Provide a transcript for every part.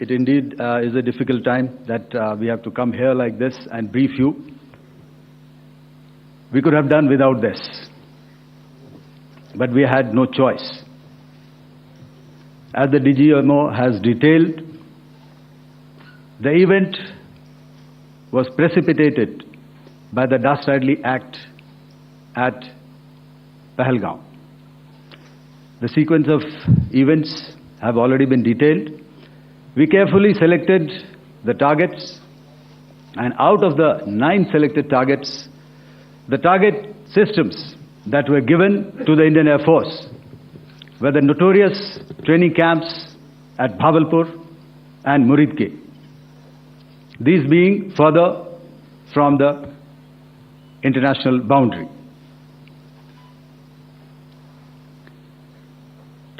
it indeed is a difficult time that we have to come here like this and brief you. We could have done without this, but we had no choice. As the DGMO has detailed, the event was precipitated by the dastardly act at Pahalgaon. The sequence of events have already been detailed. We carefully selected the targets, and out of the 9 selected targets, the target systems that were given to the Indian Air Force were the notorious training camps at Bhavalpur and Muridke, these being further from the international boundary.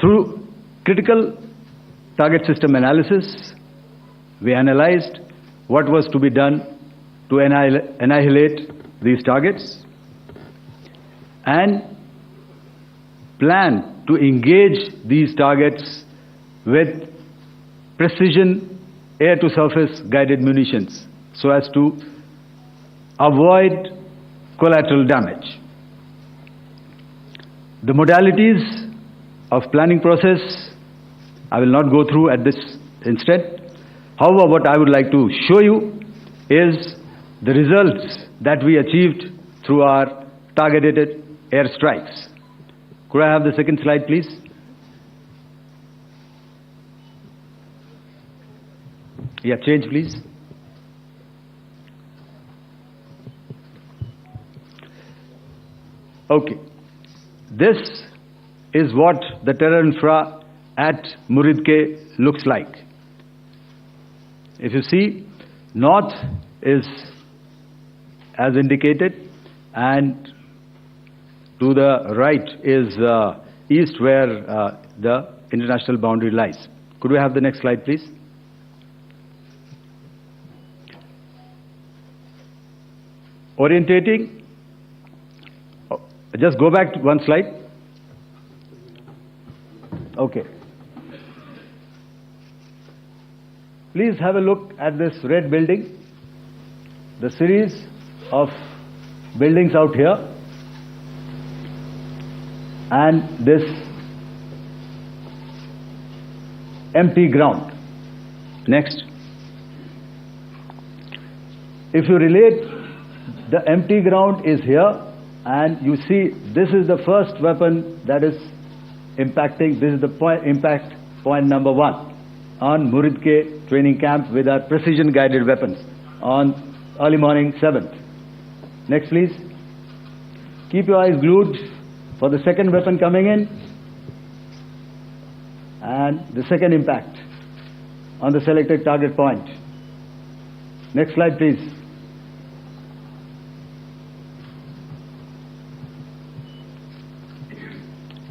Through critical target system analysis, we analyzed what was to be done to annihilate these targets and plan to engage these targets with precision air-to-surface guided munitions so as to avoid collateral damage. The modalities of planning process I will not go through at this instant. However, what I would like to show you is the results that we achieved through our targeted airstrikes. Could I have the second slide, please? Yeah, change, please. Okay. This is what the terror infra at Muridke looks like. If you see, north is as indicated, and to the right is east, where the international boundary lies. Could we have the next slide, please? Orientating. Just go back to one slide. Okay. Please have a look at this red building, the series of buildings out here, and this empty ground. Next. If you relate, the empty ground is here, and you see this is the first weapon that is impacting. This is the impact point number 1 on Muridke training camp with our precision guided weapons on early morning 7th. Next, please. Keep your eyes glued for the second weapon coming in and the second impact on the selected target point. Next slide, please.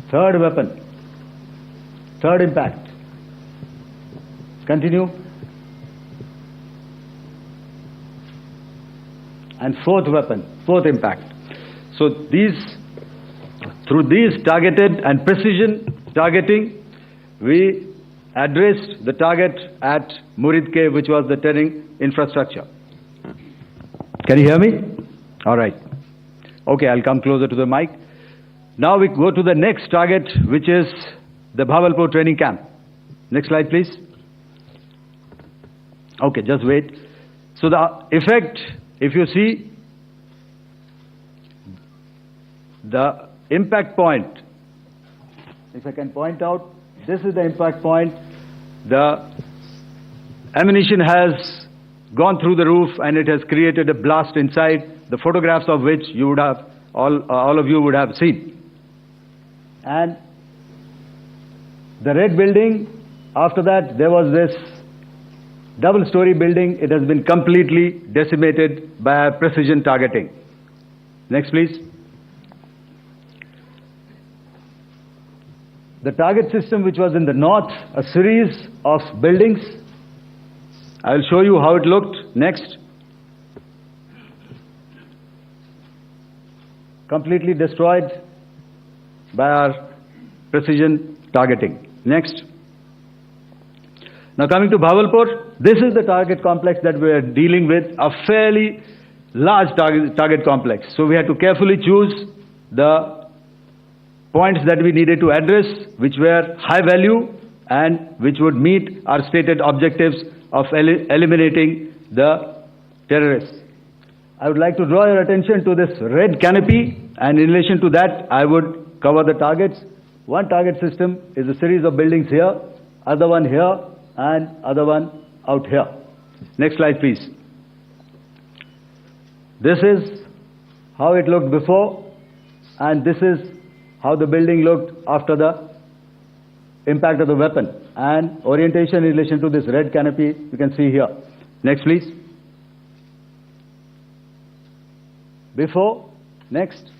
Third weapon, third impact. Continue. And fourth weapon, fourth impact. So through these targeted and precision targeting, we addressed the target at Muridke, which was the terrain infrastructure. Can you hear me? All right. Okay, I'll come closer to the mic. Now we go to the next target, which is the Bhavalpur training camp. Next slide, please. Okay, just wait. So the effect, if you see, the impact point, if I can point out, this is the impact point. The ammunition has gone through the roof and it has created a blast inside, the photographs of which you would have, all of you would have seen. And the red building, after that there was this double-story building. It has been completely decimated by precision targeting. Next, please. The target system, which was in the north, a series of buildings. I will show you how it looked. Next. Completely destroyed by our precision targeting. Next. Now coming to Bhavalpur, this is the target complex that we are dealing with, a fairly large target complex. So we had to carefully choose the points that we needed to address, which were high value and which would meet our stated objectives of eliminating the terrorists. I would like to draw your attention to this red canopy, and in relation to that, I would cover the targets. One target system is a series of buildings here, other one here, and other one out here. Next slide, please. This is how it looked before, and this is how the building looked after the impact of the weapon. And orientation in relation to this red canopy, you can see here. Next, please. Before, next,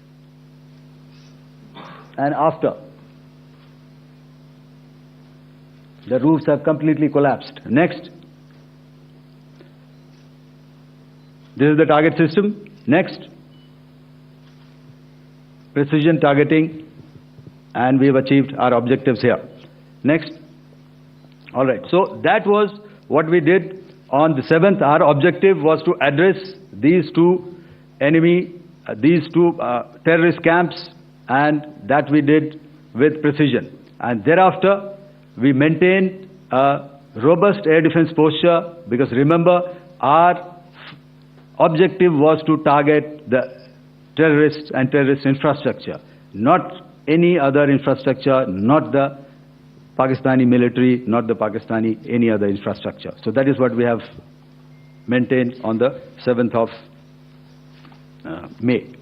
and after. The roofs have completely collapsed. Next. This is the target system. Next. Precision targeting, and we have achieved our objectives here. Next. All right. So that was what we did on the 7th. Our objective was to address these two terrorist camps, and that we did with precision. And thereafter, we maintained a robust air defense posture, because remember, our objective was to target the terrorists and terrorist infrastructure, not any other infrastructure, not the Pakistani military, not the Pakistani any other infrastructure. So that is what we have maintained on the 7th of May.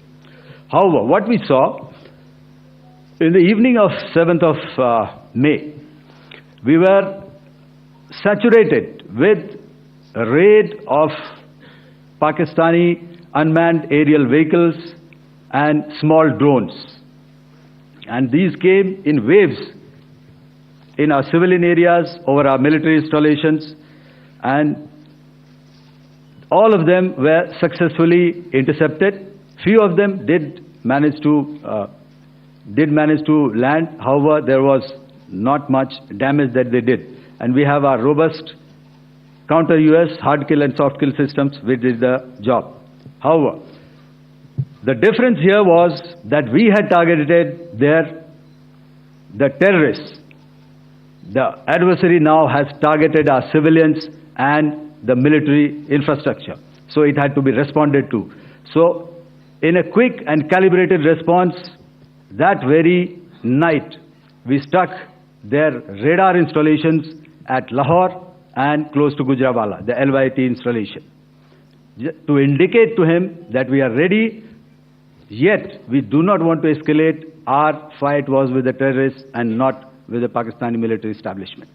However, what we saw in the evening of 7th of May, we were saturated with a raid of Pakistani unmanned aerial vehicles and small drones. And these came in waves in our civilian areas, over our military installations, and all of them were successfully intercepted. Few of them did manage to land. However, there was not much damage that they did. And we have our robust counter-US hard kill and soft kill systems which did the job. However, the difference here was that we had targeted the terrorists. The adversary now has targeted our civilians and the military infrastructure. So it had to be responded to. So in a quick and calibrated response, that very night, we struck their radar installations at Lahore and close to Gujranwala, the LYT installation, to indicate to him that we are ready, yet we do not want to escalate. Our fight was with the terrorists and not with the Pakistani military establishment.